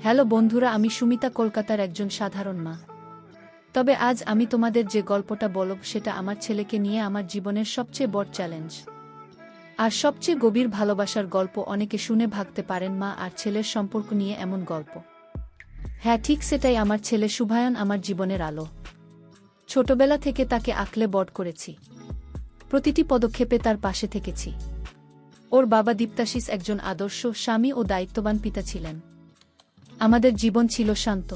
Hello বন্ধুরা, আমি সুমিতা, কলকাতার একজন সাধারণ মা। তবে আজ আমি তোমাদের যে গল্পটা বলব সেটা আমার ছেলেকে নিয়ে, আমার জীবনের সবচেয়ে বড় চ্যালেঞ্জ আর সবচেয়ে গভীর ভালোবাসার গল্প। অনেকে শুনে ভাবতে পারেন মা আর ছেলের সম্পর্ক নিয়ে এমন গল্প। হ্যাঁ, ঠিক সেটাই। আমার ছেলে শুভায়ন আমার জীবনের আলো। ছোটবেলা থেকে তাকে আঁকলে বড় করেছি, প্রতিটি পদক্ষেপে তার পাশে থেকেছি। ওর বাবা দীপ্তাশিস একজন আদর্শ স্বামী ও দায়িত্ববান পিতা ছিলেন। আমাদের জীবন ছিল শান্ত,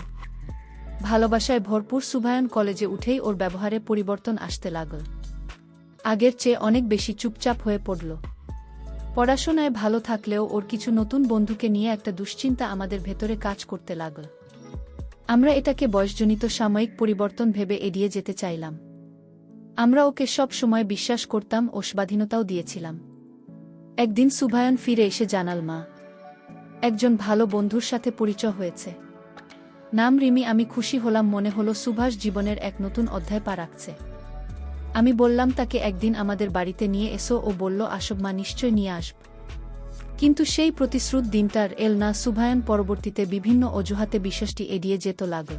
ভালোবাসায় ভরপুর। শুভায়ন কলেজে উঠেই ওর ব্যবহারে পরিবর্তন আসতে লাগল। আগের চেয়ে অনেক বেশি চুপচাপ হয়ে পড়ল। পড়াশোনায় ভালো থাকলেও ওর কিছু নতুন বন্ধুকে নিয়ে একটা দুশ্চিন্তা আমাদের ভেতরে কাজ করতে লাগল। আমরা এটাকে বয়সজনিত সাময়িক পরিবর্তন ভেবে এড়িয়ে যেতে চাইলাম। আমরা ওকে সব সময় বিশ্বাস করতাম ও স্বাধীনতাও দিয়েছিলাম। একদিন শুভায়ন ফিরে এসে জানাল, মা, একজন ভালো বন্ধুর সাথে পরিচয় হয়েছে, নাম রিমি। আমি খুশি হলাম, মনে হলো সুভাষ জীবনের এক নতুন অধ্যায় পা রাখছে। আমি বললাম তাকে একদিন আমাদের বাড়িতে নিয়ে এসো। ও বলল, আসব মা, নিশ্চয় নিয়ে আসব। কিন্তু সেই প্রতিশ্রুত দিনটার এল না। শুভায়ন পরবর্তীতে বিভিন্ন অজুহাতে বিষয়টি এড়িয়ে যেতে লাগল।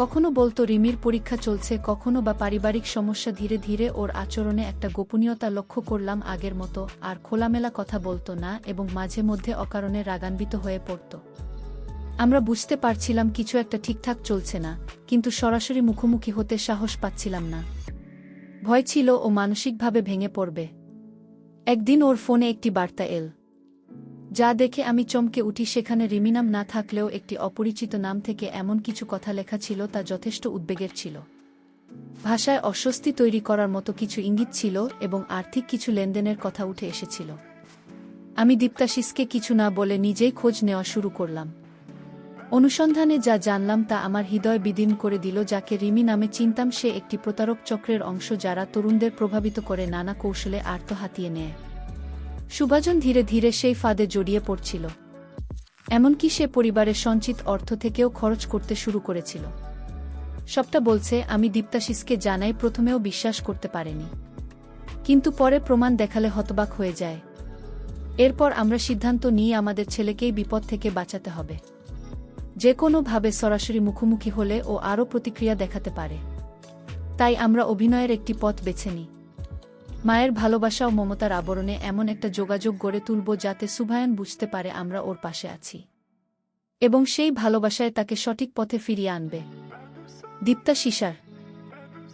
কখনো বলতো রিমির পরীক্ষা চলছে, কখনো বা পারিবারিক সমস্যা। ধীরে ধীরে ওর আচরণে একটা গোপনীয়তা লক্ষ্য করলাম। আগের মতো আর খোলামেলা কথা বলতো না এবং মাঝে মধ্যে অকারণে রাগান্বিত হয়ে পড়ত। আমরা বুঝতে পারছিলাম কিছু একটা ঠিকঠাক চলছে না, কিন্তু সরাসরি মুখোমুখি হতে সাহস পাচ্ছিলাম না। ভয় ছিল ও মানসিকভাবে ভেঙে পড়বে। একদিন ওর ফোনে একটি বার্তা এল, যা দেখে আমি চমকে উঠি। সেখানে রিমি নাম না থাকলেও একটি অপরিচিত নাম থেকে এমন কিছু কথা লেখা ছিল তা যথেষ্ট উদ্বেগের ছিল। ভাষায় অস্বস্তি তৈরি করার মতো কিছু ইঙ্গিত ছিল এবং আর্থিক কিছু লেনদেনের কথা উঠে এসেছিল। আমি দীপ্তাশিসকে কিছু না বলে নিজেই খোঁজ নেওয়া শুরু করলাম। অনুসন্ধানে যা জানলাম তা আমার হৃদয় বিদীর্ণ করে দিল। যাকে রিমি নামে চিনতাম সে একটি প্রতারক চক্রের অংশ, যারা তরুণদের প্রভাবিত করে নানা কৌশলে আর্ত হাতিয়ে নেয়। শুভাজন ধীরে ধীরে সেই ফাঁদে জড়িয়ে পড়ছিল। এমনকি সে পরিবারের সঞ্চিত অর্থ থেকেও খরচ করতে শুরু করেছিল। সবটা বলছে। আমি দীপ্তাশিসকে জানাই। প্রথমেও বিশ্বাস করতে পারেনি, কিন্তু পরে প্রমাণ দেখালে হতবাক হয়ে যায়। এরপর আমরা সিদ্ধান্ত নিই আমাদের ছেলেকেই বিপদ থেকে বাঁচাতে হবে। যে কোনোভাবে সরাসরি মুখোমুখি হলে ও আরও প্রতিক্রিয়া দেখাতে পারে। তাই আমরা অভিনয়ের একটি পথ বেছে নিই। মায়ের ভালোবাসা ও মমতার আবরণে এমন একটা যোগাযোগ গড়ে তুলব যাতে শুভায়ন বুঝতে পারে আমরা ওর পাশে আছি এবং সেই ভালোবাসায় তাকে সঠিক পথে ফিরিয়ে আনবে। দীপ্তাশিসার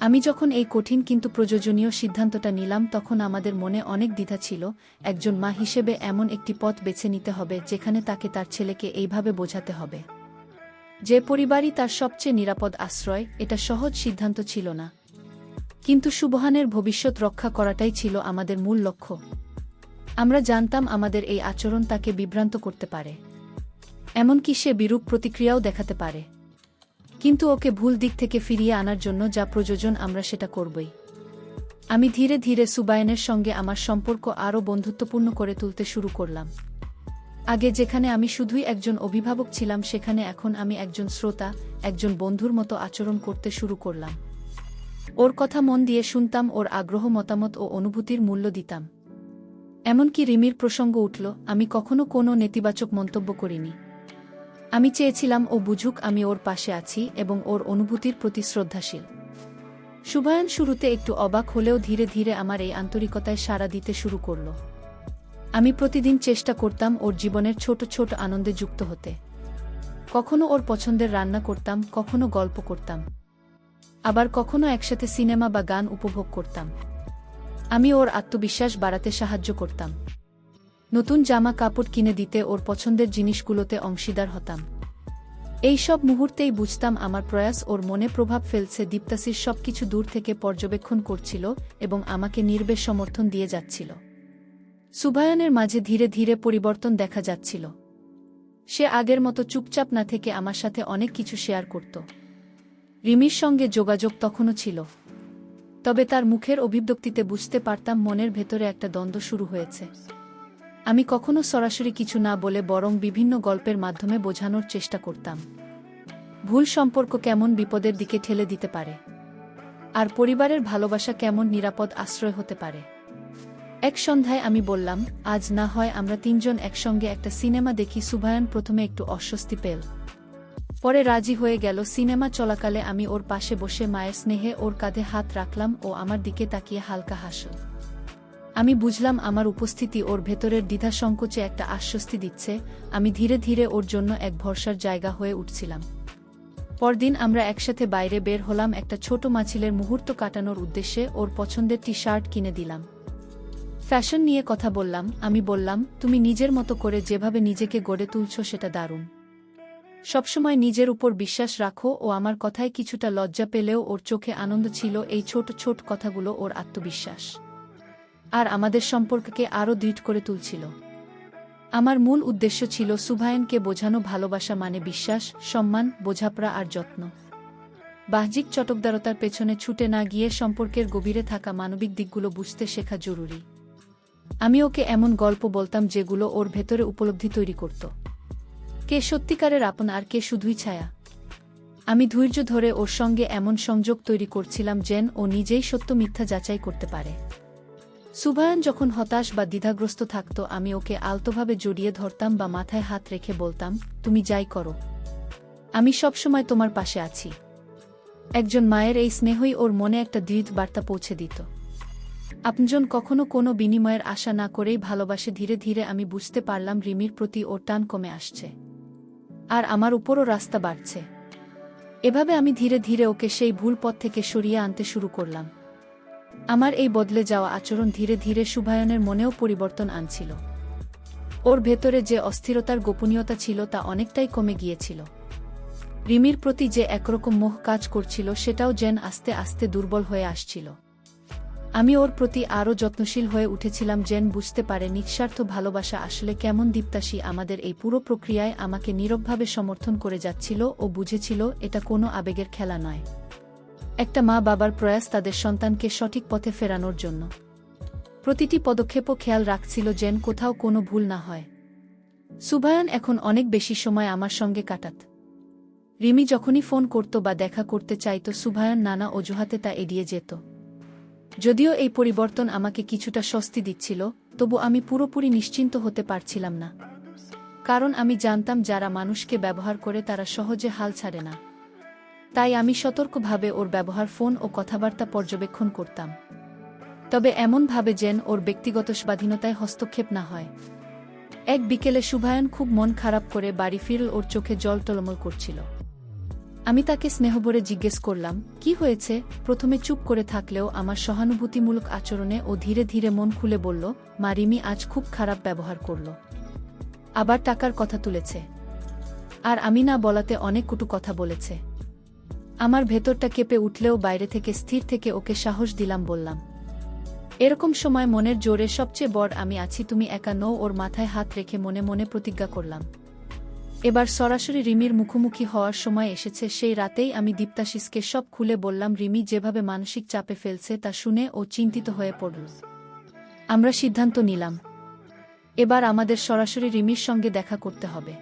আমি যখন এই কঠিন কিন্তু প্রয়োজনীয় সিদ্ধান্তটা নিলাম, তখন আমাদের মনে অনেক দ্বিধা ছিল। একজন মা হিসেবে এমন একটি পথ বেছে নিতে হবে যেখানে তাকে তার ছেলেকে এইভাবে বোঝাতে হবে যে পরিবারই তার সবচেয়ে নিরাপদ আশ্রয়। এটা সহজ সিদ্ধান্ত ছিল না, কিন্তু শুভহানের ভবিষ্যৎ রক্ষা করাটাই ছিল আমাদের মূল লক্ষ্য। আমরা জানতাম আমাদের এই আচরণ তাকে বিভ্রান্ত করতে পারে, এমনকি সে বিরূপ প্রতিক্রিয়াও দেখাতে পারে। কিন্তু ওকে ভুল দিক থেকে ফিরিয়ে আনার জন্য যা প্রয়োজন আমরা সেটা করবই। আমি ধীরে ধীরে শুভায়নের সঙ্গে আমার সম্পর্ক আরও বন্ধুত্বপূর্ণ করে তুলতে শুরু করলাম। আগে যেখানে আমি শুধুই একজন অভিভাবক ছিলাম, সেখানে এখন আমি একজন শ্রোতা, একজন বন্ধুর মতো আচরণ করতে শুরু করলাম। ওর কথা মন দিয়ে শুনতাম, ওর আগ্রহ, মতামত ও অনুভূতির মূল্য দিতাম। এমনকি রিমির প্রসঙ্গ উঠল, আমি কখনো কোনো নেতিবাচক মন্তব্য করিনি। আমি চেয়েছিলাম ও বুঝুক আমি ওর পাশে আছি এবং ওর অনুভূতির প্রতি শ্রদ্ধাশীল। শুভায়ন শুরুতে একটু অবাক হলেও ধীরে ধীরে আমার এই আন্তরিকতায় সাড়া দিতে শুরু করল। আমি প্রতিদিন চেষ্টা করতাম ওর জীবনের ছোট ছোট আনন্দে যুক্ত হতে। কখনো ওর পছন্দের রান্না করতাম, কখনো গল্প করতাম, আবার কখনো একসাথে সিনেমা বা গান উপভোগ করতাম। আমি ওর আত্মবিশ্বাস বাড়াতে সাহায্য করতাম, নতুন জামা কাপড় কিনে দিতে, ওর পছন্দের জিনিসগুলোতে অংশীদার হতাম। এই সব মুহূর্তেই বুঝতাম আমার প্রয়াস ওর মনে প্রভাব ফেলছে। দীপ্তাশিস সবকিছু দূর থেকে পর্যবেক্ষণ করছিল এবং আমাকে নির্বেশ সমর্থন দিয়ে যাচ্ছিল। শুভায়নের মাঝে ধীরে ধীরে পরিবর্তন দেখা যাচ্ছিল। সে আগের মতো চুপচাপ না থেকে আমার সাথে অনেক কিছু শেয়ার করত। রিমির সঙ্গে যোগাযোগ তখনও ছিল, তবে তার মুখের অভিব্যক্তিতে বুঝতে পারতাম মনের ভেতরে একটা দ্বন্দ্ব শুরু হয়েছে। আমি কখনো সরাসরি কিছু না বলে বরং বিভিন্ন গল্পের মাধ্যমে বোঝানোর চেষ্টা করতাম ভুল সম্পর্ক কেমন বিপদের দিকে ঠেলে দিতে পারে আর পরিবারের ভালোবাসা কেমন নিরাপদ আশ্রয় হতে পারে। এক সন্ধ্যায় আমি বললাম, আজ না হয় আমরা তিনজন একসঙ্গে একটা সিনেমা দেখি। সুভায়ন প্রথমে একটু অস্বস্তি পেল, পরে রাজি হয়ে গেল। সিনেমা চলাকালে আমি ওর পাশে বসে মায়ের স্নেহে ওর কাঁধে হাত রাখলাম, ও আমার দিকে তাকিয়ে হালকা হাসল। আমি বুঝলাম আমার উপস্থিতি ওর ভেতরের দ্বিধা সংকোচে একটা আশ্বস্তি দিচ্ছে। আমি ধীরে ধীরে ওর জন্য এক ভরসার জায়গা হয়ে উঠছিলাম। পরদিন আমরা একসাথে বাইরে বের হলাম একটা ছোট মাছিলের মুহূর্ত কাটানোর উদ্দেশ্যে। ওর পছন্দের টি-শার্ট কিনে দিলাম, ফ্যাশন নিয়ে কথা বললাম। আমি বললাম, তুমি নিজের মতো করে যেভাবে নিজেকে গড়ে তুলছ সেটা দারুণ। সবসময় নিজের উপর বিশ্বাস রাখো। ও আমার কথায় কিছুটা লজ্জা পেলেও ওর চোখে আনন্দ ছিল। এই ছোট ছোট কথাগুলো ওর আত্মবিশ্বাস আর আমাদের সম্পর্ককে আরও দৃঢ় করে তুলছিল। আমার মূল উদ্দেশ্য ছিল সুভায়নকে বোঝানো ভালোবাসা মানে বিশ্বাস, সম্মান, বোঝাপড়া আর যত্ন। বাহ্যিক চটকদারতার পেছনে ছুটে না গিয়ে সম্পর্কের গভীরে থাকা মানবিক দিকগুলো বুঝতে শেখা জরুরি। আমি ওকে এমন গল্প বলতাম যেগুলো ওর ভেতরে উপলব্ধি তৈরি করত, কে সত্যিকারের আপন আর কে শুধুই ছায়া। আমি ধৈর্য ধরে ওর সঙ্গে এমন সংযোগ তৈরি করছিলাম যেন ও নিজেই সত্য মিথ্যা যাচাই করতে পারে। সুভায়ন যখন হতাশ বা দ্বিধাগ্রস্ত থাকত, আমি ওকে আলতোভাবে জড়িয়ে ধরতাম বা মাথায় হাত রেখে বলতাম, তুমি যাই করো, আমি সবসময় তোমার পাশে আছি। একজন মায়ের এই স্নেহই ওর মনে একটা দৃঢ় বার্তা পৌঁছে দিত। আপনজন কখনো কোনো বিনিময়ের আশা না করেই ভালোবাসে। ধীরে ধীরে আমি বুঝতে পারলাম রিমির প্রতি ওর টান কমে আসছে, আর আমার উপরও রাস্তা বাড়ছে। এভাবে আমি ধীরে ধীরে ওকে সেই ভুল পথ থেকে সরিয়ে আনতে শুরু করলাম। আমার এই বদলে যাওয়া আচরণ ধীরে ধীরে সুভায়নের মনেও পরিবর্তন আনছিল। ওর ভেতরে যে অস্থিরতার গোপনীয়তা ছিল তা অনেকটাই কমে গিয়েছিল। রিমির প্রতি যে একরকম মোহ কাজ করছিল সেটাও যেন আস্তে আস্তে দুর্বল হয়ে আসছিল। আমি ওর প্রতি আরও যত্নশীল হয়ে উঠেছিলাম যেন বুঝতে পারে নিঃস্বার্থ ভালোবাসা আসলে কেমন। দীপ্তাসী আমাদের এই পুরো প্রক্রিয়ায় আমাকে নীরবভাবে সমর্থন করে যাচ্ছিল। ও বুঝেছিল এটা কোনো আবেগের খেলা নয়, একটা মা বাবার প্রয়াস তাদের সন্তানকে সঠিক পথে ফেরানোর জন্য। প্রতিটি পদক্ষেপও খেয়াল রাখছিল যেন কোথাও কোনো ভুল না হয়। সুভায়ন এখন অনেক বেশি সময় আমার সঙ্গে কাটাত। রিমি যখনই ফোন করত বা দেখা করতে চাইত, সুভায়ন নানা অজুহাতে তা এড়িয়ে যেত। যদিও এই পরিবর্তন আমাকে কিছুটা স্বস্তি দিচ্ছিল, তবু আমি পুরোপুরি নিশ্চিন্ত হতে পারছিলাম না। কারণ আমি জানতাম যারা মানুষকে ব্যবহার করে তারা সহজে হাল ছাড়ে না। তাই আমি সতর্কভাবে ওর ব্যবহার, ফোন ও কথাবার্তা পর্যবেক্ষণ করতাম, তবে এমনভাবে যেন ওর ব্যক্তিগত স্বাধীনতায় হস্তক্ষেপ না হয়। এক বিকেলে সুভায়ন খুব মন খারাপ করে বাড়ি ফিরল। ওর চোখে জল টলমল করছিল। আমি তাকে স্নেহভরে জিজ্ঞেস করলাম, কি হয়েছে? প্রথমে চুপ করে থাকলেও আমার সহানুভূতিমূলক আচরণে ও ধীরে ধীরে মন খুলে বলল, মা, রিমি আজ খুব খারাপ ব্যবহার করল, আবার টাকার কথা তুলেছে, আর আমি না বলাতে অনেক কটু কথা বলেছে। আমার ভেতরটা কেঁপে উঠলেও বাইরে থেকে স্থির থেকে ওকে সাহস দিলাম, বললাম, এরকম সময় মনের জোরে সবচেয়ে বড় আমি আছি, তুমি একা নও। ওর মাথায় হাত রেখে মনে মনে প্রতিজ্ঞা করলাম, এবার সরাসরি রিমির মুখোমুখি হওয়ার সময় এসেছে। সেই রাতেই আমি দীপ্তাশিসকে সব খুলে বললাম। রিমি যেভাবে মানসিক চাপে ফেলছে তা শুনে ও চিন্তিত হয়ে পড়ল। আমরা সিদ্ধান্ত নিলাম, এবার আমাদের সরাসরি রিমির সঙ্গে দেখা করতে হবে।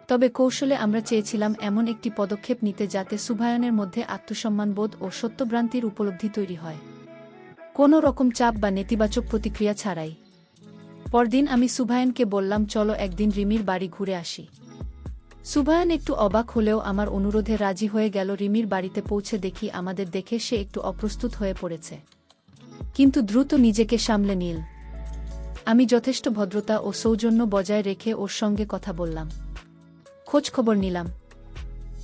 তবে কৌশলে আমরা চেয়েছিলাম এমন একটি পদক্ষেপ নিতে যাতে সুভায়নের মধ্যে আত্মসম্মানবোধ ও সত্যভ্রান্তির উপলব্ধি তৈরি হয়, কোনো রকম চাপ বা নেতিবাচক প্রতিক্রিয়া ছাড়াই। পরদিন আমি সুভায়নকে বললাম, চলো একদিন রিমির বাড়ি ঘুরে আসি। সুভায়ন একটু অবাক হলেও আমার অনুরোধে রাজি হয়ে গেল। রিমির বাড়িতে পৌঁছে দেখি আমাদের দেখে সে একটু অপ্রস্তুত হয়ে পড়েছে, কিন্তু দ্রুত নিজেকে সামলে নিল। আমি যথেষ্ট ভদ্রতা ও সৌজন্য বজায় রেখে ওর সঙ্গে কথা বললাম, খোঁজ খবর নিলাম।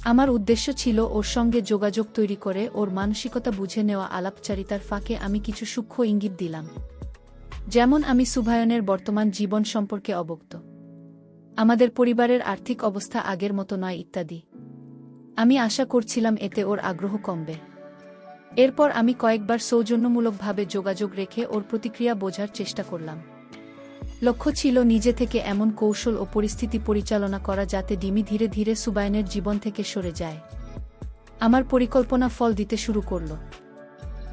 আমার উদ্দেশ্য ছিল ওর সঙ্গে যোগাযোগ তৈরি করে ওর মানসিকতা বুঝে নেওয়া। আলাপচারিতার ফাঁকে আমি কিছু সূক্ষ্ম ইঙ্গিত দিলাম, যেমন আমি সুভায়নের বর্তমান জীবন সম্পর্কে অবগত, আমাদের পরিবারের আর্থিক অবস্থা আগের মতো নয় ইত্যাদি। আমি আশা করছিলাম এতে ওর আগ্রহ কমবে। এরপর আমি কয়েকবার সৌজন্যমূলকভাবে যোগাযোগ রেখে ওর প্রতিক্রিয়া বোঝার চেষ্টা করলাম। লক্ষ্য ছিল নিজে থেকে এমন কৌশল ও পরিস্থিতি পরিচালনা করা যাতে রিমি ধীরে ধীরে সুভায়নের জীবন থেকে সরে যায়। আমার পরিকল্পনা ফল দিতে শুরু করল।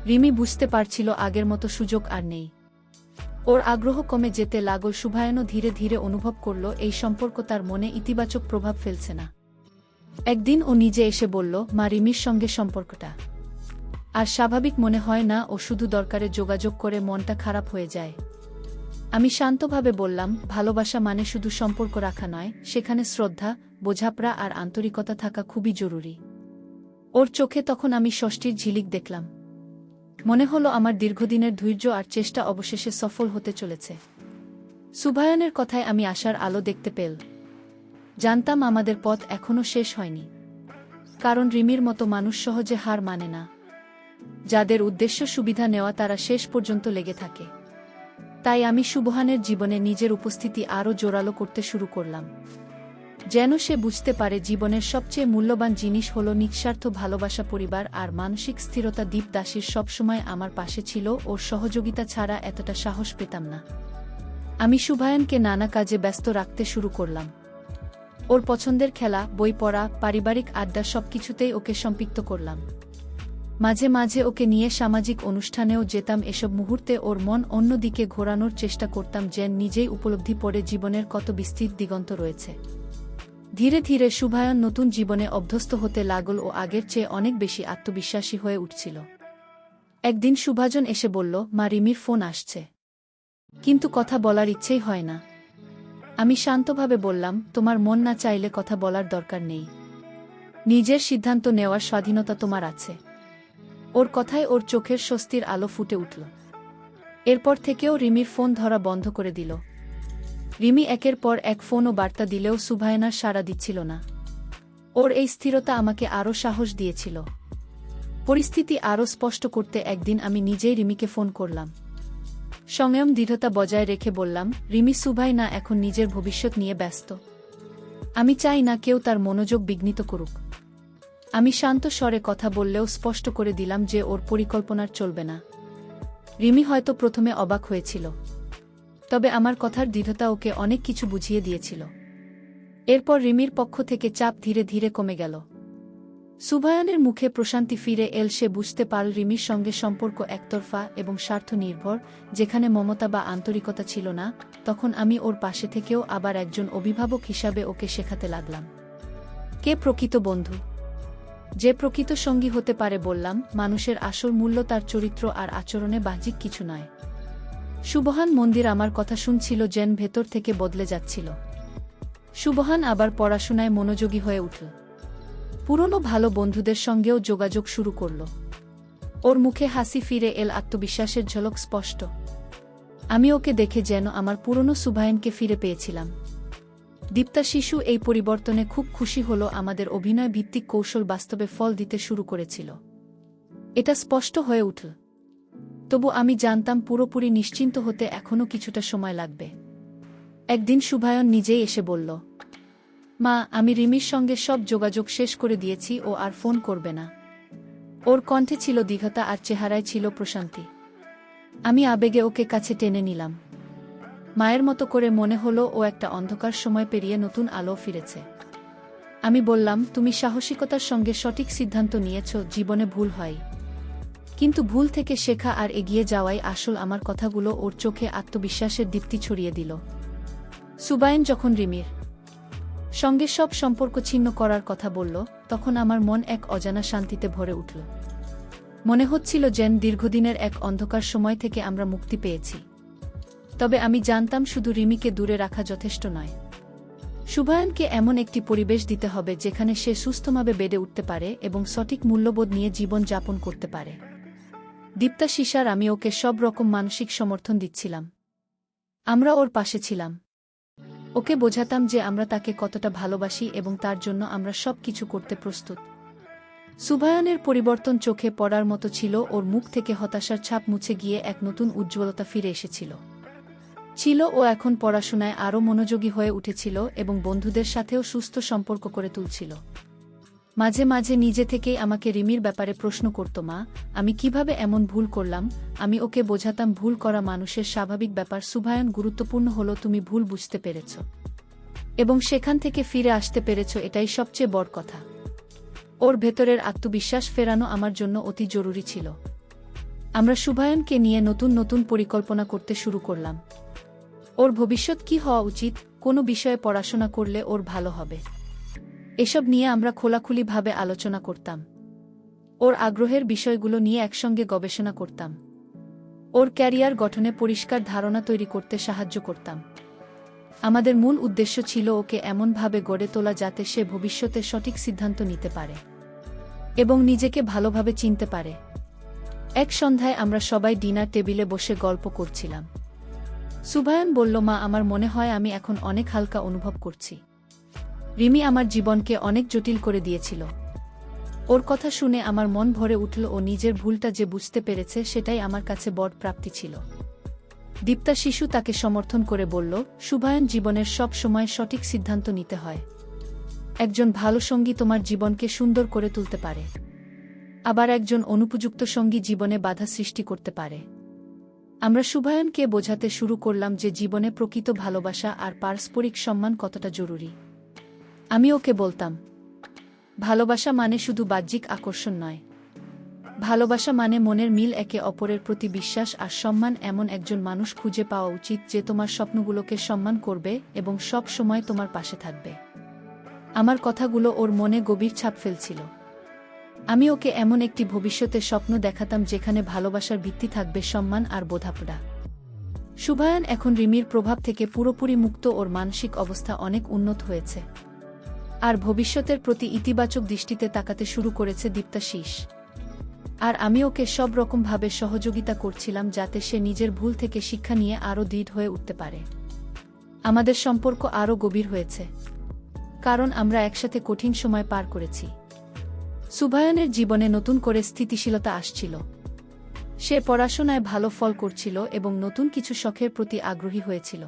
রিমি বুঝতে পারছিল আগের মতো সুযোগ আর নেই। ওর আগ্রহ কমে যেতে লাগল। সুভায়নও ধীরে ধীরে অনুভব করল এই সম্পর্ক তার মনে ইতিবাচক প্রভাব ফেলছে না। একদিন ও নিজে এসে বলল, মা, রিমির সঙ্গে সম্পর্কটা আর স্বাভাবিক মনে হয় না ও শুধু দরকারে যোগাযোগ করে মনটা খারাপ হয়ে যায়। আমি শান্তভাবে বললাম, ভালোবাসা মানে শুধু সম্পর্ক রাখা নয়, সেখানে শ্রদ্ধা, বোঝাপড়া আর আন্তরিকতা থাকা খুবই জরুরি। ওর চোখে তখন আমি ষষ্ঠীর ঝিলিক দেখলাম। মনে হলো আমার দীর্ঘদিনের ধৈর্য আর চেষ্টা অবশেষে সফল হতে চলেছে। সুভায়নের কথায় আমি আশার আলো দেখতে পেল। জানতাম আমাদের পথ এখনও শেষ হয়নি। কারণ রিমির মতো মানুষ সহজে হার মানে না। যাদের উদ্দেশ্য সুবিধা নেওয়া তারা শেষ পর্যন্ত লেগে থাকে। তাই আমি সুবহানের জীবনে নিজের উপস্থিতি আরও জোরালো করতে শুরু করলাম। যেন সে বুঝতে পারে জীবনের সবচেয়ে মূল্যবান জিনিস হল নিঃস্বার্থ ভালোবাসা, পরিবার আর মানসিক স্থিরতা। দীপ দাসীর সবসময় আমার পাশে ছিল, ওর সহযোগিতা ছাড়া এতটা সাহস পেতাম না। আমি সুভায়নকে নানা কাজে ব্যস্ত রাখতে শুরু করলাম। ওর পছন্দের খেলা, বই পড়া, পারিবারিক আড্ডা সবকিছুতেই ওকে সম্পৃক্ত করলাম। মাঝে মাঝে ওকে নিয়ে সামাজিক অনুষ্ঠানেও যেতাম। এসব মুহূর্তে ওর মন অন্যদিকে ঘোরানোর চেষ্টা করতাম, যেন নিজেই উপলব্ধি করে জীবনের কত বিস্তৃত দিগন্ত রয়েছে। ধীরে ধীরে সুভায়ন নতুন জীবনে অভ্যস্ত হতে লাগল ও আগের চেয়ে অনেক বেশি আত্মবিশ্বাসী হয়ে উঠছিল। একদিন সুভাজন এসে বলল, মা, রিমির ফোন আসছে, কিন্তু কথা বলার ইচ্ছেই হয় না। আমি শান্তভাবে বললাম, তোমার মন না চাইলে কথা বলার দরকার নেই। নিজের সিদ্ধান্ত নেওয়ার স্বাধীনতা তোমার আছে। ওর কথায় ওর চোখের স্বস্তির আলো ফুটে উঠল। এরপর থেকেও রিমির ফোন ধরা বন্ধ করে দিল। রিমি একের পর এক ফোন ও বার্তা দিলেও সুভায়নার সাড়া দিচ্ছিল না। ওর এই স্থিরতা আমাকে আরও সাহস দিয়েছিল। পরিস্থিতি আরও স্পষ্ট করতে একদিন আমি নিজেই রিমিকে ফোন করলাম। সংযম, দৃঢ়তা বজায় রেখে বললাম, রিমি, সুভাই না এখন নিজের ভবিষ্যৎ নিয়ে ব্যস্ত। আমি চাই না কেউ তার মনোযোগ বিঘ্নিত করুক। আমি শান্ত স্বরে কথা বললেও স্পষ্ট করে দিলাম যে ওর পরিকল্পনার চলবে না। রিমি হয়তো প্রথমে অবাক হয়েছিল, তবে আমার কথার দৃঢ়তা ওকে অনেক কিছু বুঝিয়ে দিয়েছিল। এরপর রিমির পক্ষ থেকে চাপ ধীরে ধীরে কমে গেল। সুভায়নের মুখে প্রশান্তি ফিরে এল। সে বুঝতে পারল রিমির সঙ্গে সম্পর্ক একতরফা এবং স্বার্থ নির্ভর, যেখানে মমতা বা আন্তরিকতা ছিল না। তখন আমি ওর পাশে থেকেও আবার একজন অভিভাবক হিসাবে ওকে শেখাতে লাগলাম কে প্রকৃত বন্ধু, যে প্রকৃত সঙ্গী হতে পারে। বললাম, মানুষের আসল মূল্য তার চরিত্র আর আচরণে, বাহ্যিক কিছু নয়। সুবহান মন্দির আমার কথা শুনছিল, যেন ভেতর থেকে বদলে যাচ্ছিল। সুবহান আবার পড়াশোনায় মনোযোগী হয়ে উঠল। পুরনো ভালো বন্ধুদের সঙ্গেও যোগাযোগ শুরু করল। ওর মুখে হাসি ফিরে এল, আত্মবিশ্বাসের ঝলক স্পষ্ট। আমি ওকে দেখে যেন আমার পুরনো সুভায়নকে ফিরে পেয়েছিলাম। দীপ্তা শিশু এই পরিবর্তনে খুব খুশি হল। আমাদের অভিনয় ভিত্তিক কৌশল বাস্তবে ফল দিতে শুরু করেছিল, এটা স্পষ্ট হয়ে উঠল। তবু আমি জানতাম পুরোপুরি নিশ্চিন্ত হতে এখনও কিছুটা সময় লাগবে। একদিন সুভায়ন নিজেই এসে বলল, মা, আমি রিমির সঙ্গে সব যোগাযোগ শেষ করে দিয়েছি, ও আর ফোন করবে না। ওর কণ্ঠে ছিল দৃঢ়তা আর চেহারায় ছিল প্রশান্তি। আমি আবেগে ওকে কাছে টেনে নিলাম। মায়ের মতো করে মনে হলো ও একটা অন্ধকার সময় পেরিয়ে নতুন আলো ফিরেছে। আমি বললাম, তুমি সাহসিকতার সঙ্গে সঠিক সিদ্ধান্ত নিয়েছ। জীবনে ভুল হয়, কিন্তু ভুল থেকে শেখা আর এগিয়ে যাওয়াই আসল। আমার কথাগুলো ওর চোখে আত্মবিশ্বাসের দীপ্তি ছড়িয়ে দিল। সুভায়ন যখন রিমির সঙ্গে সব সম্পর্ক ছিন্ন করার কথা বলল, তখন আমার মন এক অজানা শান্তিতে ভরে উঠল। মনে হচ্ছিল যেন দীর্ঘদিনের এক অন্ধকার সময় থেকে আমরা মুক্তি পেয়েছি। তবে আমি জানতাম শুধু রিমিকে দূরে রাখা যথেষ্ট নয়। সুভায়নকে এমন একটি পরিবেশ দিতে হবে যেখানে সে সুস্থভাবে বেড়ে উঠতে পারে এবং সঠিক মূল্যবোধ নিয়ে জীবন যাপন করতে পারে। দীপ্তা শিশার আমি ওকে সব রকম মানসিক সমর্থন দিচ্ছিলাম। আমরা ওর পাশে ছিলাম। ওকে বোঝাতাম যে আমরা তাকে কতটা ভালোবাসি এবং তার জন্য আমরা সব কিছু করতে প্রস্তুত। সুভায়নের পরিবর্তন চোখে পড়ার মতো ছিল। ওর মুখ থেকে হতাশার ছাপ মুছে গিয়ে এক নতুন উজ্জ্বলতা ফিরে এসেছিল। ও এখন পড়াশোনায় আরও মনোযোগী হয়ে উঠেছিল এবং বন্ধুদের সাথেও সুস্থ সম্পর্ক করে তুলছিল। মাঝে মাঝে নিজে থেকেই আমাকে রিমির ব্যাপারে প্রশ্ন করত, মা, আমি কিভাবে এমন ভুল করলাম? আমি ওকে বোঝাতাম ভুল করা মানুষের স্বাভাবিক ব্যাপার। সুভায়ন, গুরুত্বপূর্ণ হলো তুমি ভুল বুঝতে পেরেছ এবং সেখান থেকে ফিরে আসতে পেরেছ, এটাই সবচেয়ে বড় কথা। ওর ভেতরের আত্মবিশ্বাস ফেরানো আমার জন্য অতি জরুরি ছিল। আমরা সুভায়নকে নিয়ে নতুন নতুন পরিকল্পনা করতে শুরু করলাম। ওর ভবিষ্যৎ কি হওয়া উচিত, কোনো বিষয়ে পড়াশোনা করলে ওর ভালো হবে, এসব নিয়ে আমরা খোলাখুলিভাবে আলোচনা করতাম। ওর আগ্রহের বিষয়গুলো নিয়ে একসঙ্গে গবেষণা করতাম। ওর ক্যারিয়ার গঠনে পরিষ্কার ধারণা তৈরি করতে সাহায্য করতাম। আমাদের মূল উদ্দেশ্য ছিল ওকে এমনভাবে গড়ে তোলা যাতে সে ভবিষ্যতে সঠিক সিদ্ধান্ত নিতে পারে এবং নিজেকে ভালোভাবে চিনতে পারে। এক সন্ধ্যায় আমরা সবাই ডিনার টেবিলে বসে গল্প করছিলাম। সুভায়ন বলল, মা, আমার মনে হয় আমি এখন অনেক হালকা অনুভব করছি। রিমি আমার জীবনকে অনেক জটিল করে দিয়েছিল। ওর কথা শুনে আমার মন ভরে উঠল। ও নিজের ভুলটা যে বুঝতে পেরেছে সেটাই আমার কাছে বড় প্রাপ্তি ছিল। দীপ্তা শিশু তাকে সমর্থন করে বলল, সুভায়ন, জীবনের সব সময় সঠিক সিদ্ধান্ত নিতে হয়। একজন ভালো সঙ্গী তোমার জীবনকে সুন্দর করে তুলতে পারে, আবার একজন অনুপযুক্ত সঙ্গী জীবনে বাধা সৃষ্টি করতে পারে। আমরা সুভায়নকে বোঝাতে শুরু করলাম যে জীবনে প্রকৃত ভালোবাসা আর পারস্পরিক সম্মান কতটা জরুরি। আমি ওকে বলতাম, ভালোবাসা মানে শুধু বাহ্যিক আকর্ষণ নয়। ভালোবাসা মানে মনের মিল, একে অপরের প্রতি বিশ্বাস আর সম্মান। এমন একজন মানুষ খুঁজে পাওয়া উচিত যে তোমার স্বপ্নগুলোকে সম্মান করবে এবং সব সময় তোমার পাশে থাকবে। আমার কথাগুলো ওর মনে গভীর ছাপ ফেলছিল। আমি ওকে এমন একটি ভবিষ্যতের স্বপ্ন দেখাতাম যেখানে ভালোবাসার ভিত্তি থাকবে সম্মান আর বোঝাপড়া। সুভায়ন এখন রিমির প্রভাব থেকে পুরোপুরি মুক্ত। ওর মানসিক অবস্থা অনেক উন্নত হয়েছে আর ভবিষ্যতের প্রতি ইতিবাচক দৃষ্টিতে তাকাতে শুরু করেছে দীপ্তাশিস। আর আমি ওকে সব রকমভাবে সহযোগিতা করছিলাম যাতে সে নিজের ভুল থেকে শিক্ষা নিয়ে আরও দৃঢ় হয়ে উঠতে পারে। আমাদের সম্পর্ক আরও গভীর হয়েছে কারণ আমরা একসাথে কঠিন সময় পার করেছি। সুভায়নের জীবনে নতুন করে স্থিতিশীলতা আসছিল। সে পড়াশোনায় ভালো ফল করছিল এবং নতুন কিছু শখের প্রতি আগ্রহী হয়েছিল,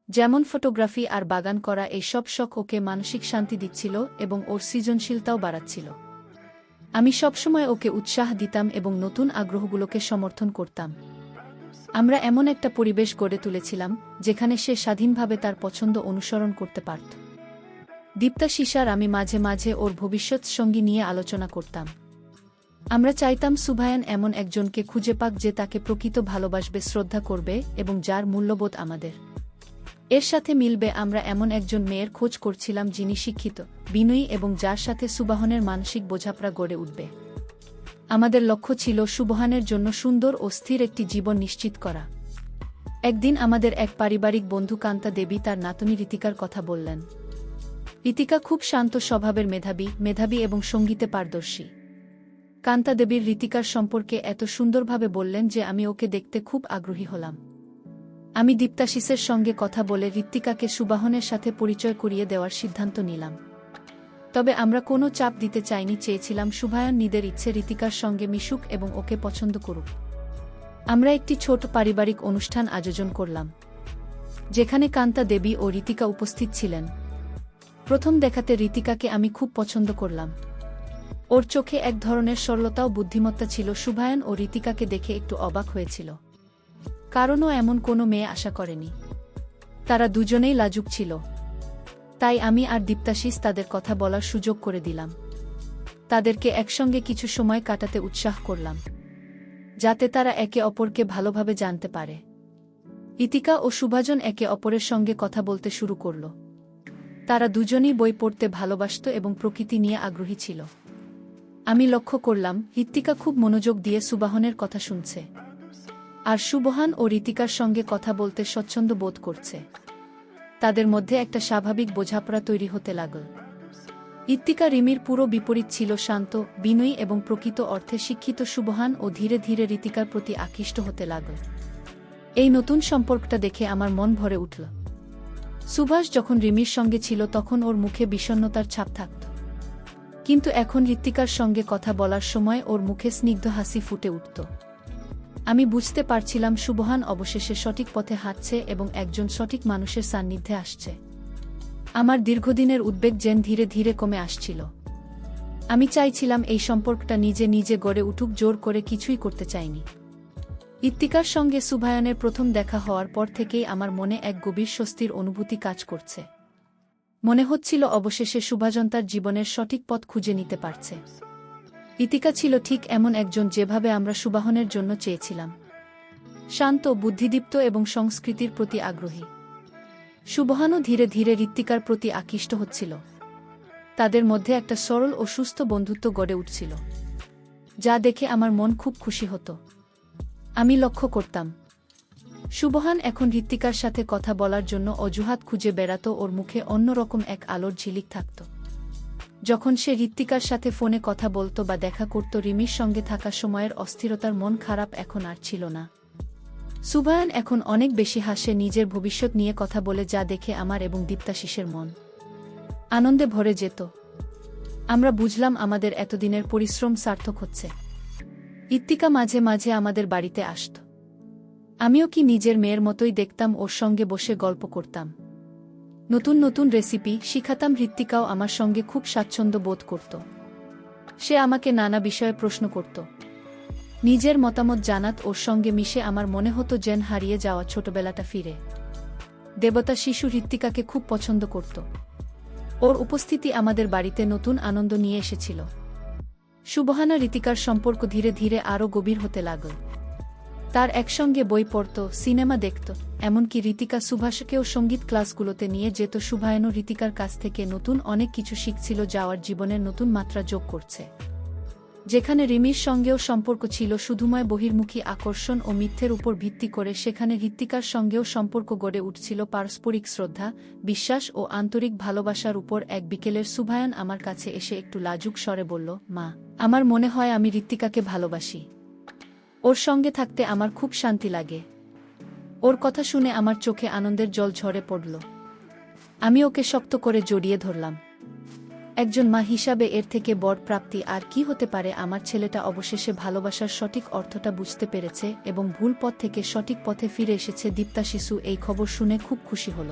যেমন ফটোগ্রাফি আর বাগান করা। এই সব শখ ওকে মানসিক শান্তি দিচ্ছিল এবং ওর সৃজনশীলতাও বাড়াচ্ছিল। আমি সবসময় ওকে উৎসাহ দিতাম এবং নতুন আগ্রহগুলোকে সমর্থন করতাম। আমরা এমন একটা পরিবেশ গড়ে তুলেছিলাম যেখানে সে স্বাধীনভাবে তার পছন্দ অনুসরণ করতে পারত। দীপ্তাশিস আর আমি মাঝে মাঝে ওর ভবিষ্যৎ সঙ্গী নিয়ে আলোচনা করতাম। আমরা চাইতাম সুভায়ন এমন একজনকে খুঁজে পাক যে তাকে প্রকৃত ভালোবাসবে, শ্রদ্ধা করবে এবং যার মূল্যবোধ আমাদের এর সাথে মিলবে। আমরা এমন একজন মেয়ের খোঁজ করছিলাম যিনি শিক্ষিত, বিনয়ী এবং যার সাথে সুবাহনের মানসিক বোঝাপড়া গড়ে উঠবে। আমাদের লক্ষ্য ছিল সুবহানের জন্য সুন্দর ও স্থির একটি জীবন নিশ্চিত করা। একদিন আমাদের এক পারিবারিক বন্ধু কান্তা দেবী তার নাতনি ঋতিকার কথা বললেন। ঋতিকা খুব শান্ত স্বভাবের, মেধাবী এবং সঙ্গীতে পারদর্শী। কান্তা দেবীর ঋতিকার সম্পর্কে এত সুন্দরভাবে বললেন যে আমি ওকে দেখতে খুব আগ্রহী হলাম। আমি দীপ্তাশিসের সঙ্গে কথা বলে ঋতিকাকে সুবাহনের সাথে পরিচয় করিয়ে দেওয়ার সিদ্ধান্ত নিলাম। তবে আমরা কোনো চাপ দিতে চাইনি, চেয়েছিলাম সুভায়ন নিজের ইচ্ছে ঋতিকার সঙ্গে মিশুক এবং ওকে পছন্দ করুক। আমরা একটি ছোট পারিবারিক অনুষ্ঠান আয়োজন করলাম যেখানে কান্তা দেবী ও ঋতিকা উপস্থিত ছিলেন। প্রথম দেখাতে ঋতিকাকে আমি খুব পছন্দ করলাম। ওর চোখে এক ধরনের সরলতা ও বুদ্ধিমত্তা ছিল। সুভায়ন ও ঋতিকাকে দেখে একটু অবাক হয়েছিল, কারণও এমন কোনো মেয়ে আশা করেনি। তারা দুজনেই লাজুক ছিল। তাই আমি আর দীপ্তাশিস তাদের কথা বলার সুযোগ করে দিলাম। তাদেরকে একসঙ্গে কিছু সময় কাটাতে উৎসাহ করলাম যাতে তারা একে অপরকে ভালোভাবে জানতে পারে। ঋতিকা ও সুভাজন একে অপরের সঙ্গে কথা বলতে শুরু করল। তারা দুজনেই বই পড়তে ভালোবাসত এবং প্রকৃতি নিয়ে আগ্রহী ছিল। আমি লক্ষ্য করলাম ঋতিকা খুব মনোযোগ দিয়ে সুবাহনের কথা শুনছে আর সুবহান ও ঋতিকার সঙ্গে কথা বলতে স্বচ্ছন্দ বোধ করছে। তাদের মধ্যে একটা স্বাভাবিক বোঝাপড়া তৈরি হতে লাগল। ঋতিকা রিমির পুরো বিপরীত ছিল, শান্ত, বিনয়ী এবং প্রকৃত অর্থে শিক্ষিত। সুবহান ও ধীরে ধীরে ঋতিকার প্রতি আকৃষ্ট হতে লাগল। এই নতুন সম্পর্কটা দেখে আমার মন ভরে উঠল। সুভাষ যখন রিমির সঙ্গে ছিল তখন ওর মুখে বিষণ্ণতার ছাপ থাকত, কিন্তু এখন ঋতিকার সঙ্গে কথা বলার সময় ওর মুখে স্নিগ্ধ হাসি ফুটে উঠত। আমি বুঝতে পারছিলাম সুবহান অবশেষে সঠিক পথে হাঁটছে এবং একজন সঠিক মানুষের সান্নিধ্যে আসছে। আমার দীর্ঘদিনের উদ্বেগ যেন ধীরে ধীরে কমে আসছিল। আমি চাইছিলাম এই সম্পর্কটা নিজে নিজে গড়ে উঠুক, জোর করে কিছুই করতে চাইনি। ঋতিকার সঙ্গে সুভায়নের প্রথম দেখা হওয়ার পর থেকেই আমার মনে এক গভীর স্বস্তির অনুভূতি কাজ করছে। মনে হচ্ছিল অবশেষে সুভাজন তার জীবনের সঠিক পথ খুঁজে নিতে পারছে। ঋতিকা ছিল ঠিক এমন একজন যেভাবে আমরা সুবাহনের জন্য চেয়েছিলাম, শান্ত, বুদ্ধিদীপ্ত এবং সংস্কৃতির প্রতি আগ্রহী। সুবহানও ধীরে ধীরে ঋতিকার প্রতি আকৃষ্ট হচ্ছিল। তাদের মধ্যে একটা সরল ও সুস্থ বন্ধুত্ব গড়ে উঠছিল। যা দেখে আমার মন খুব খুশি হতো। আমি লক্ষ্য করতাম সুবহান এখন ঋত্বিকার সাথে কথা বলার জন্য অজুহাত খুঁজে বেড়াতো, ওর মুখে অন্যরকম এক আলোর ঝিলিক থাকত। যখন সে ঋত্বিকার সাথে ফোনে কথা বলতো বা দেখা করত, রিমির সঙ্গে থাকা সময়ের অস্থিরতার মন খারাপ এখন আর ছিল না। সুবহান এখন অনেক বেশি হাসে, নিজের ভবিষ্যৎ নিয়ে কথা বলে, যা দেখে আমার এবং দীপ্তাশিসের মন আনন্দে ভরে যেত। আমরা বুঝলাম আমাদের এতদিনের পরিশ্রম সার্থক হচ্ছে। ঋত্বিকা মাঝে মাঝে আমাদের বাড়িতে আসত। আমিও কি নিজের মেয়ের মতোই দেখতাম, ওর সঙ্গে বসে গল্প করতাম, নতুন নতুন রেসিপি শিখাতাম। ঋত্বিকাও আমার সঙ্গে খুব স্বাচ্ছন্দ্য বোধ করত। সে আমাকে নানা বিষয়ে প্রশ্ন করত, নিজের মতামত জানাত। ওর সঙ্গে মিশে আমার মনে হতো যেন হারিয়ে যাওয়া ছোটবেলাটা ফিরে। দেবতা শিশু ঋত্বিকাকে খুব পছন্দ করত। ওর উপস্থিতি আমাদের বাড়িতে নতুন আনন্দ নিয়ে এসেছিল। সুবহানা ঋতিকার সম্পর্ক ধীরে ধীরে আরও গভীর হতে লাগল। তার একসঙ্গে বই পড়ত, সিনেমা দেখত, এমনকি ঋতিকা সুভাষকেও সঙ্গীত ক্লাসগুলোতে নিয়ে যেত। সুভায়নও ঋতিকার কাছ থেকে নতুন অনেক কিছু শিখছিল, যাওয়ার জীবনের নতুন মাত্রা যোগ করছে। যেখানে রিমির সঙ্গেও সম্পর্ক ছিল শুধুময় বহির্মুখী আকর্ষণ ও মিথ্যের উপর ভিত্তি করে, সেখানে ঋত্বিকার সঙ্গেও সম্পর্ক গড়ে উঠছিল পারস্পরিক শ্রদ্ধা, বিশ্বাস ও আন্তরিক ভালোবাসার উপর। এক বিকেলের সুভায়ন আমার কাছে এসে একটু লাজুক স্বরে বলল, মা, আমার মনে হয় আমি ঋত্বিকাকে ভালোবাসি। ওর সঙ্গে থাকতে আমার খুব শান্তি লাগে। ওর কথা শুনে আমার চোখে আনন্দের জল ঝরে পড়ল। আমি ওকে শক্ত করে জড়িয়ে ধরলাম। একজন মা হিসাবে এর থেকে বড় প্রাপ্তি আর কি হতে পারে। আমার ছেলেটা অবশেষে ভালোবাসার সঠিক অর্থটা বুঝতে পেরেছে এবং ভুল পথ থেকে সঠিক পথে ফিরে এসেছে। দীপ্তাশিসু এই খবর শুনে খুব খুশি হল।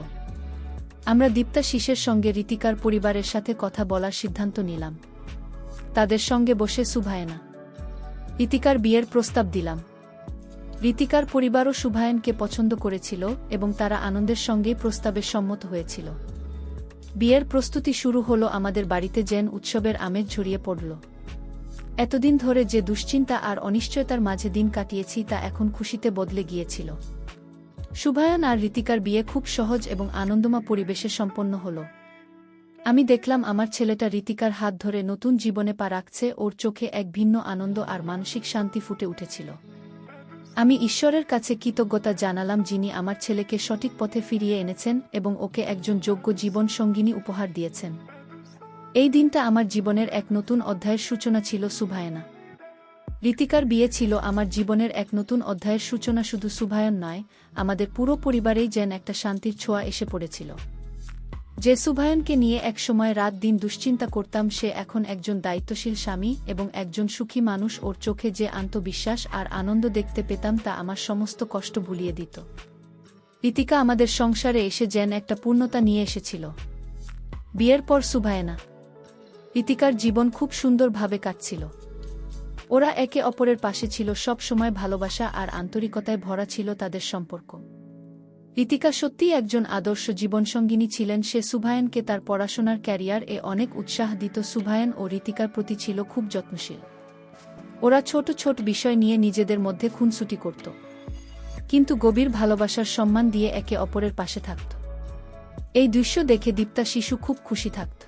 আমরা দীপ্তাশিসের সঙ্গে ঋতিকার পরিবারের সাথে কথা বলার সিদ্ধান্ত নিলাম। তাদের সঙ্গে বসে সুভায়না ঋতিকার বিয়ের প্রস্তাব দিলাম। ঋতিকার পরিবারও সুভায়নকে পছন্দ করেছিল এবং তারা আনন্দের সঙ্গেই প্রস্তাবে সম্মত হয়েছিল। বিয়ের প্রস্তুতি শুরু হলো। আমাদের বাড়িতে যেন উৎসবের আমেজ ছড়িয়ে পড়ল। এতদিন ধরে যে দুশ্চিন্তা আর অনিশ্চয়তার মাঝে দিন কাটিয়েছি তা এখন খুশিতে বদলে গিয়েছিল। সুভায়ন আর ঋতিকার বিয়ে খুব সহজ এবং আনন্দময় পরিবেশে সম্পন্ন হল। আমি দেখলাম আমার ছেলেটা ঋতিকার হাত ধরে নতুন জীবনে পা রাখছে। ওর চোখে এক ভিন্ন আনন্দ আর মানসিক শান্তি ফুটে উঠেছিল। আমি ঈশ্বরের কাছে কৃতজ্ঞতা জানালাম, যিনি আমার ছেলেকে সঠিক পথে ফিরিয়ে এনেছেন এবং ওকে একজন যোগ্য জীবন সঙ্গিনী উপহার দিয়েছেন। এই দিনটা আমার জীবনের এক নতুন অধ্যায়ের সূচনা ছিল। সুভায়না ঋতিকার বিয়ে ছিল আমার জীবনের এক নতুন অধ্যায়ের সূচনা। শুধু সুভায়ন নয়, আমাদের পুরো পরিবারেই যেন একটা শান্তির ছোঁয়া এসে পড়েছিল। যে সুভায়নকে নিয়ে একসময় রাত দিন দুশ্চিন্তা করতাম, সে এখন একজন দায়িত্বশীল স্বামী এবং একজন সুখী মানুষ। ওর চোখে যে আত্মবিশ্বাস আর আনন্দ দেখতে পেতাম তা আমার সমস্ত কষ্ট ভুলিয়ে দিত। ঋতিকা আমাদের সংসারে এসে যেন একটা পূর্ণতা নিয়ে এসেছিল। বিয়ের পর সুভায়না ঋতিকার জীবন খুব সুন্দরভাবে কাটছিল। ওরা একে অপরের পাশে ছিল, সব সময় ভালোবাসা আর আন্তরিকতায় ভরা ছিল তাদের সম্পর্ক। ঋতিকা সত্যিই একজন আদর্শ জীবনসঙ্গিনী ছিলেন। সে সুভায়নকে তার পড়াশোনার ক্যারিয়ার এ অনেক উৎসাহ দিত। সুভায়ন ও ঋতিকার প্রতি ছিল খুব যত্নশীল। ওরা ছোট ছোট বিষয় নিয়ে নিজেদের মধ্যে খুনসুটি করত, কিন্তু গভীর ভালোবাসার সম্মান দিয়ে একে অপরের পাশে থাকত। এই দৃশ্য দেখে দীপ্তাশিসু খুব খুশি থাকত।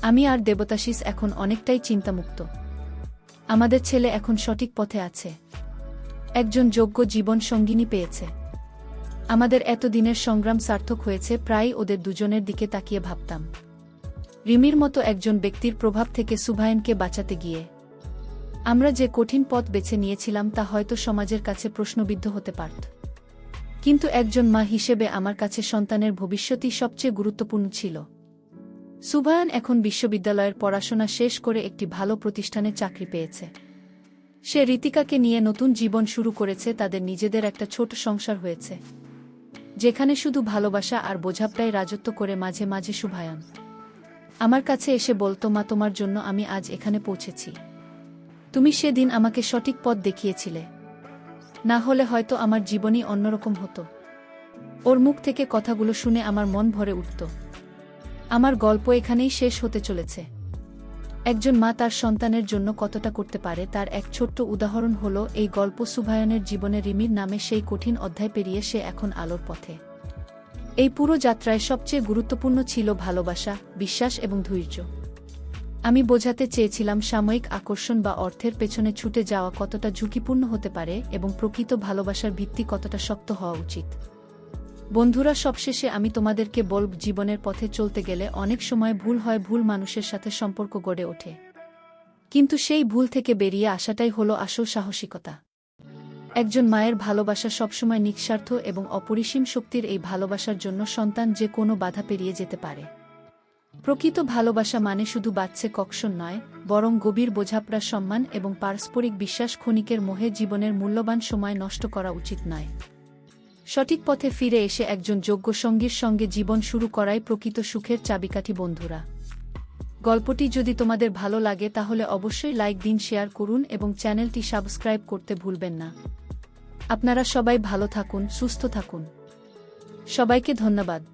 আমি আর দেবতাশিস এখন অনেকটাই চিন্তামুক্ত। আমাদের ছেলে এখন সঠিক পথে আছে, একজন যোগ্য জীবন সঙ্গিনী পেয়েছে। আমাদের এতদিনের সংগ্রাম সার্থক হয়েছে। প্রায় ওদের দুজনের দিকে তাকিয়ে ভাবতাম, রিমির মতো একজন ব্যক্তির প্রভাব থেকে সুভায়নকে বাঁচাতে গিয়ে আমরা যে কঠিন পথ বেছে নিয়েছিলাম তা হয়তো সমাজের কাছে প্রশ্নবিদ্ধ হতে পারত, কিন্তু একজন মা হিসেবে আমার কাছে সন্তানের ভবিষ্যতই সবচেয়ে গুরুত্বপূর্ণ ছিল। সুভায়ন এখন বিশ্ববিদ্যালয়ের পড়াশোনা শেষ করে একটি ভালো প্রতিষ্ঠানে চাকরি পেয়েছে। সে ঋতিকাকে নিয়ে নতুন জীবন শুরু করেছে। তাদের নিজেদের একটা ছোট সংসার হয়েছে, যেখানে শুধু ভালোবাসা আর বোঝাপড়াই রাজত্ব করে। মাঝে মাঝে সুভায়ন আমার কাছে এসে বলতো, মা, তোমার জন্য আমি আজ এখানে পৌঁছেছি। তুমি সেদিন আমাকে সঠিক পথ দেখিয়েছিলে, না হলে হয়তো আমার জীবনই অন্যরকম হতো। ওর মুখ থেকে কথাগুলো শুনে আমার মন ভরে উঠত। আমার গল্প এখানেই শেষ হতে চলেছে। একজন মা তার সন্তানের জন্য কতটা করতে পারে তার এক ছোট্ট উদাহরণ হলো এই গল্প। সুভায়নের জীবনে রিমির নামে সেই কঠিন অধ্যায় পেরিয়ে সে এখন আলোর পথে। এই পুরো যাত্রায় সবচেয়ে গুরুত্বপূর্ণ ছিল ভালোবাসা, বিশ্বাস এবং ধৈর্য। আমি বোঝাতে চেয়েছিলাম সাময়িক আকর্ষণ বা অর্থের পেছনে ছুটে যাওয়া কতটা ঝুঁকিপূর্ণ হতে পারে এবং প্রকৃত ভালোবাসার ভিত্তি কতটা শক্ত হওয়া উচিত। বন্ধুরা, সবশেষে আমি তোমাদেরকে বলব, জীবনের পথে চলতে গেলে অনেক সময় ভুল হয়, ভুল মানুষের সাথে সম্পর্ক গড়ে ওঠে। কিন্তু সেই ভুল থেকে বেরিয়ে আসাটাই হলো আসল সাহসিকতা। একজন মায়ের ভালোবাসা সবসময় নিঃস্বার্থ এবং অপরিসীম শক্তির। এই ভালোবাসার জন্য সন্তান যে কোনো বাধা পেরিয়ে যেতে পারে। প্রকৃত ভালোবাসা মানে শুধু বাচ্চা ককশন নয়, বরং গভীর বোঝাপড়া, সম্মান এবং পারস্পরিক বিশ্বাস। ক্ষণিকের মোহে জীবনের মূল্যবান সময় নষ্ট করা উচিত নয়। সঠিক পথে ফিরে এসে একজন যোগ্য সঙ্গীর সঙ্গে জীবন শুরু করাই প্রকৃত সুখের চাবিকাঠি। বন্ধুরা, গল্পটি যদি তোমাদের ভালো লাগে তাহলে অবশ্যই লাইক দিন, শেয়ার করুন এবং চ্যানেলটি সাবস্ক্রাইব করতে ভুলবেন না। আপনারা সবাই ভালো থাকুন, সুস্থ থাকুন। সবাইকে ধন্যবাদ।